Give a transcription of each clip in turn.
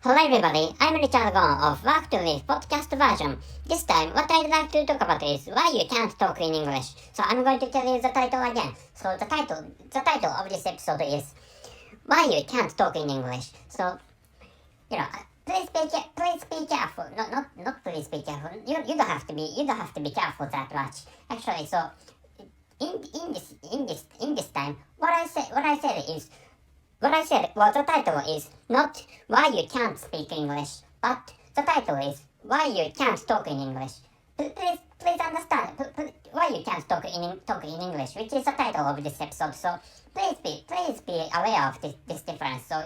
Hello everybody, I'm Richard Gon of Work to Live podcast version. This time, what I'd like to talk about is why you can't talk in English. So I'm going to tell you the title again. So the title of this episode is Why You Can't Talk in English. So, please be careful. Not please be careful. You don't have to be careful that much. Actually, so in this time, what I said is. The title is not why you can't speak English, but the title is why you can't talk in English. Please understand why you can't talk in English, which is the title of this episode. So please be aware of this difference. So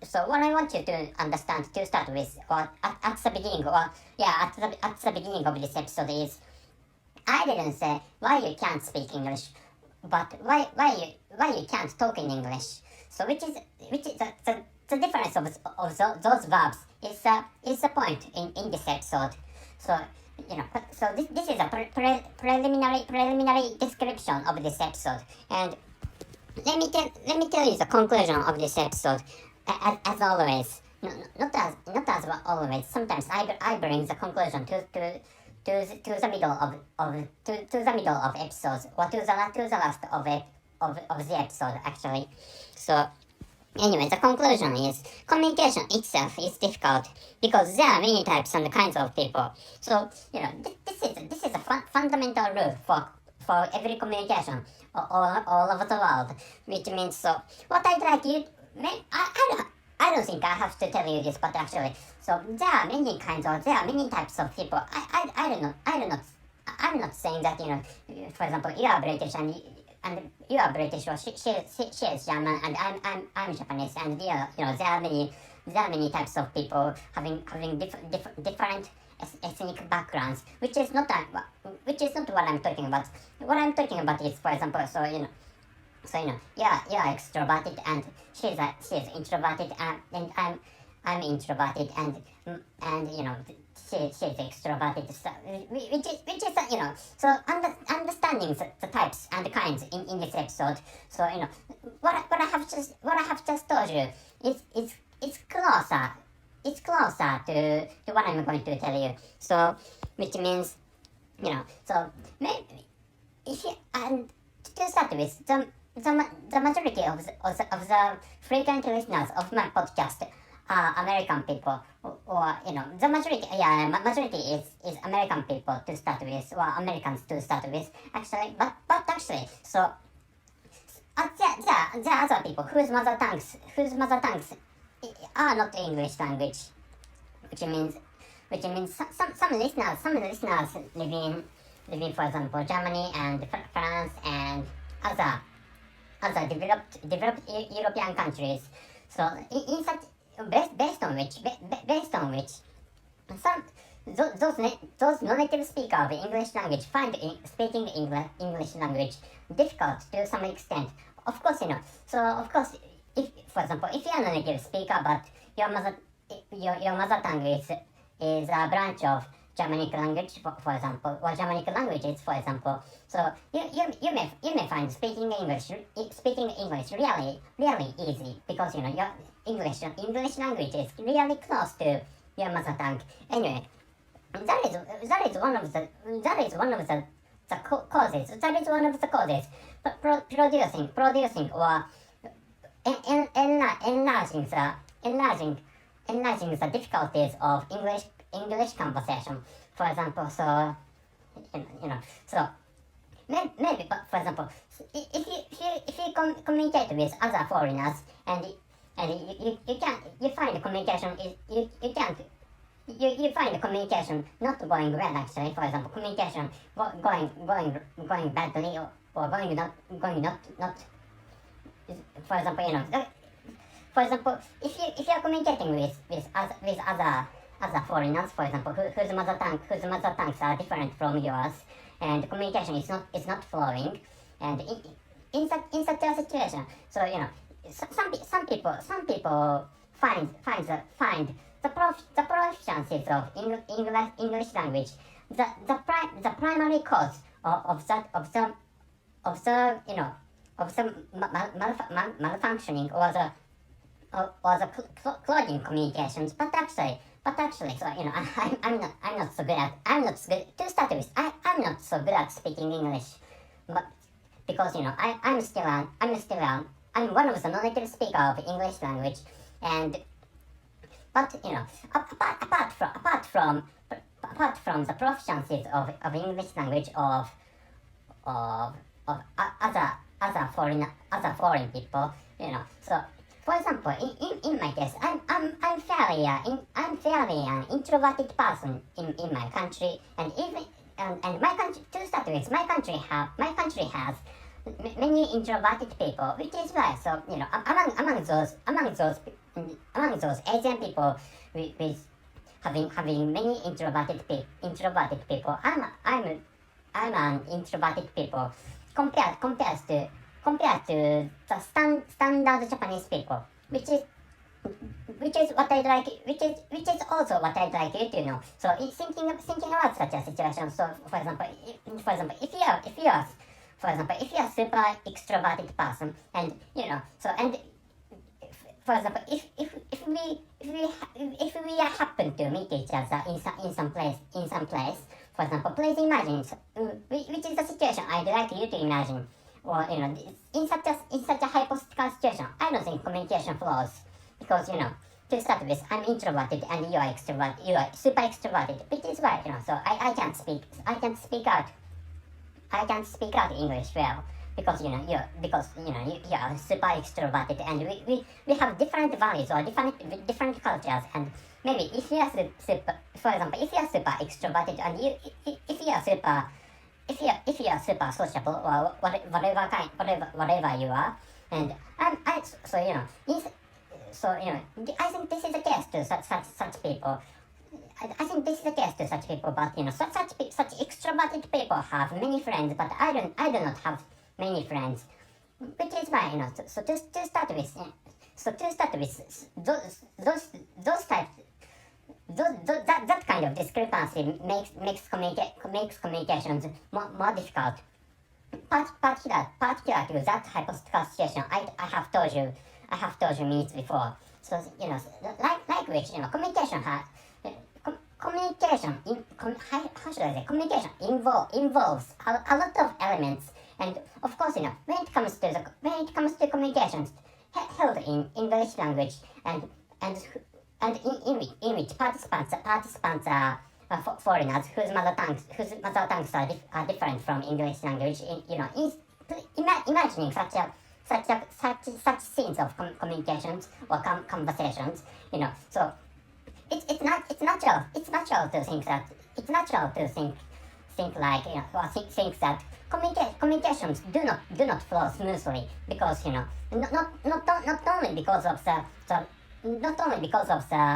So what I want you to understand to start with, or at the beginning, at the beginning of this episode is, I didn't say why you can't speak English, but why you can't talk in English. So which is the difference of those verbs is the point in this episode. So this is a preliminary description of this episode, and let me tell you the conclusion of this episode. As always, not as always. Sometimes I bring the conclusion to the middle of episodes, or to the last of the episode actually. So anyway, the conclusion is communication itself is difficult because there are many types and kinds of people. So this is a fundamental rule for every communication all over the world, which means, so what I'd like you, I don't think I have to tell you this, but actually, so there are many types of people. I'm not saying that, for example, you are British and you are British, or she is German, and I'm Japanese, and there are many types of people having different ethnic backgrounds, which is not what I'm talking about. What I'm talking about is, for example, you're extroverted, and she's introverted, and I'm introverted, and she's extroverted, so, which is so understanding the types and the kinds in this episode. So what I have just told you it's closer to what I'm going to tell you. So which means so maybe if you, and to start with, the majority of the frequent listeners of my podcast are American people, or the majority is American people to start with, or Americans to start with actually, but actually, so there are other people whose mother tongues are not English language, which means some listeners live in, for example, Germany and France and other developed European countries. So in such, based on which those non-native speakers of English language find speaking English language difficult to some extent. Of course, So of course, if, for example, if you are a native speaker, but your mother tongue is a branch of Germanic language, for example, or Germanic languages, for example. So you may find speaking English really easy, because your English language is really close to your mother tongue. Anyway, that is one of the causes. That is one of the causes. Producing or enlarging the difficulties of English conversation. For example, so so maybe, for example, if you communicate with other foreigners, and you find communication you find communication not going well actually. For example, communication going badly, or going not. For example, if you're communicating with other foreigners, for example, whose mother tongues are different from yours, and communication is not flowing, and in such a situation, so some people find the proficiencies of English language the primary cause of the malfunctioning, or or the clothing communications, but actually, so I'm not so good at, to start with, I'm not so good at speaking English, but because I'm one of the non-native speaker of English language, and but apart from the proficiencies of English language of other foreign people, so for example, in my case, I'm fairly an introverted person in my country, and even and my country, to start with, my country has many introverted people, which is why, so among those Asian people with having many introverted people, I'm an introverted people compared to the standard Japanese people, which is what I'd like, which is also what I'd like you to know. So thinking about such a situation. So for example, if you are a super extroverted person, and for example, if we happen to meet each other in some place, for example, please imagine which is the situation I'd like you to imagine, or in such a hypothetical situation. I don't think communication flows, because to start with, I'm introverted and you are extroverted, you are super extroverted, which is why so I can't speak out English well, because you are super extroverted, and we have different values or different cultures, and maybe if you are for example, if you are super extroverted and if you are super sociable, or whatever you are, and I think this is the case to such people. I think this is the case to such people, but such extroverted people have many friends, but I do not have many friends, which is why so to start with, those types, that kind of discrepancy makes communications more difficult. Particular to that hypothetical situation I have told you minutes before. So like which communication involves a lot of elements, and of course when it comes to communications held in English language, and in which participants are foreigners whose mother tongues are different from English language. Imagining such scenes of communications or conversations, so it's natural to think like or think that communications do not flow smoothly, because not only because of the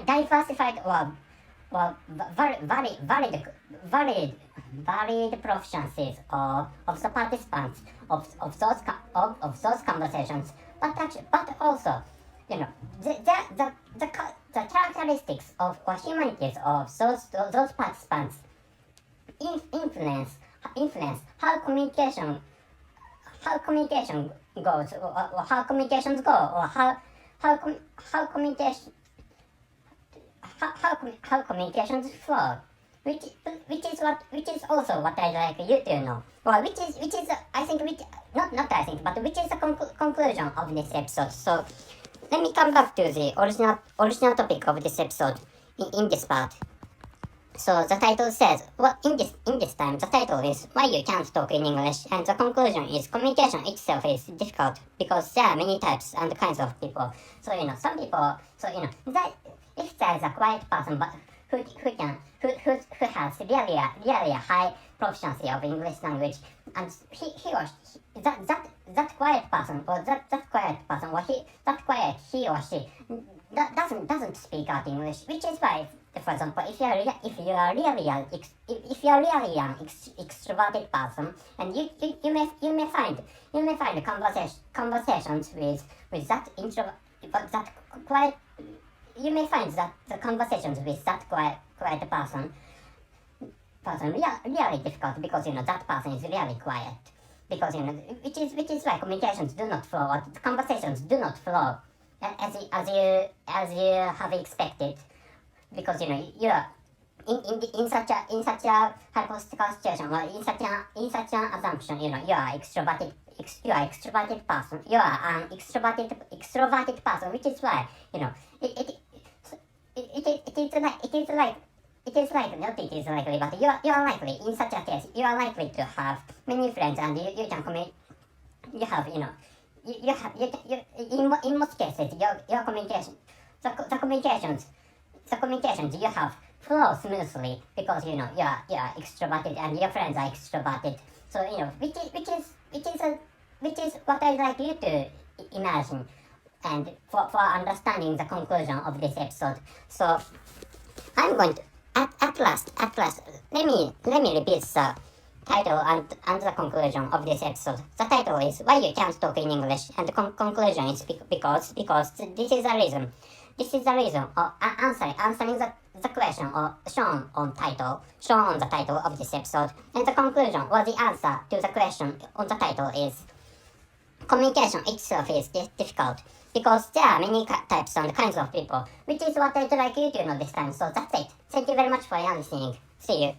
diversified or varied proficiencies of the participants of those conversations, but also the characteristics or humanities of those participants influence how communication goes, or how communications go, or how communications flow, which is also what I like you to know, or which is I think, which is the conclusion of this episode. So let me come back to the original topic of this episode in this part. So the title says, well, in this time, the title is Why You Can't Talk in English, and the conclusion is communication itself is difficult because there are many types and kinds of people. So some people, that if there is a quiet person but who has really a high proficiency of English language, and that quiet person or he or she doesn't speak out English, which is why, for example, if you are really an extroverted person, and you may find conversations with that introvert, but that quiet, you may find that the conversations with that quiet person really difficult, because that person is really quiet. because which is why communications do not flow, or conversations do not flow as you have expected, because you are in such a hypothetical situation, or in such an assumption, you are extroverted person, you are an extroverted person, which is why it is likely, not it is likely, but you are likely, in such a case, you are likely to have many friends, and you can you have, in most cases, your communication, the communications you have flow smoothly, because you are extroverted and your friends are extroverted. So which is what I'd like you to imagine, and for understanding the conclusion of this episode. So I'm going to at last let me repeat the title and the conclusion of this episode. The title is Why You Can't Talk in English, and the conclusion is because this is the reason. This is the reason of answering the question or shown on the title of this episode. And the conclusion, or the answer to the question on the title, is communication itself is difficult, because there are many types and kinds of people, which is what I'd like you to know this time. So that's it. Thank you very much for listening. See you.